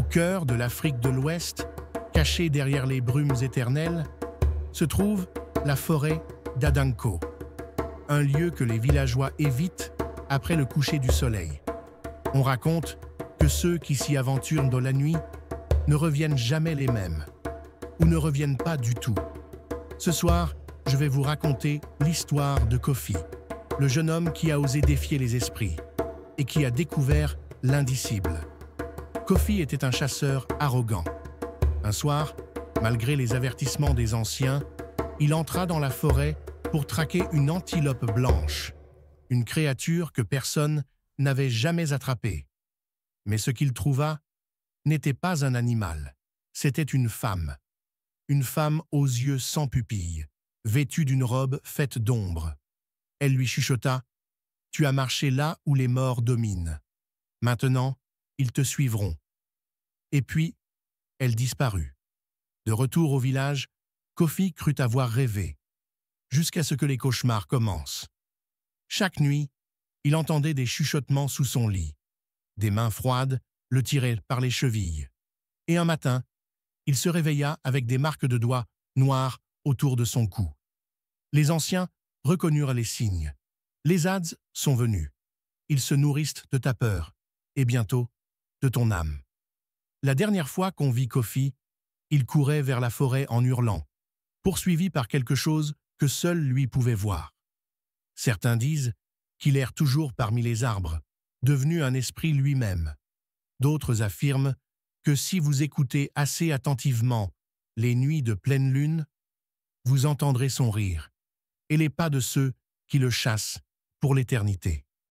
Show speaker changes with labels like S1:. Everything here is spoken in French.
S1: Au cœur de l'Afrique de l'Ouest, cachée derrière les brumes éternelles, se trouve la forêt d'Adanko, un lieu que les villageois évitent après le coucher du soleil. On raconte que ceux qui s'y aventurent dans la nuit ne reviennent jamais les mêmes, ou ne reviennent pas du tout. Ce soir, je vais vous raconter l'histoire de Kofi, le jeune homme qui a osé défier les esprits et qui a découvert l'indicible. Kofi était un chasseur arrogant. Un soir, malgré les avertissements des anciens, il entra dans la forêt pour traquer une antilope blanche, une créature que personne n'avait jamais attrapée. Mais ce qu'il trouva n'était pas un animal, c'était une femme aux yeux sans pupilles, vêtue d'une robe faite d'ombre. Elle lui chuchota « Tu as marché là où les morts dominent. Maintenant, ils te suivront. » Et puis, elle disparut. De retour au village, Kofi crut avoir rêvé, jusqu'à ce que les cauchemars commencent. Chaque nuit, il entendait des chuchotements sous son lit. Des mains froides le tiraient par les chevilles. Et un matin, il se réveilla avec des marques de doigts noires autour de son cou. Les anciens reconnurent les signes. Les Adz sont venus. Ils se nourrissent de ta peur, et bientôt de ton âme. La dernière fois qu'on vit Kofi, il courait vers la forêt en hurlant, poursuivi par quelque chose que seul lui pouvait voir. Certains disent qu'il erre toujours parmi les arbres, devenu un esprit lui-même. D'autres affirment que si vous écoutez assez attentivement les nuits de pleine lune, vous entendrez son rire et les pas de ceux qui le chassent pour l'éternité.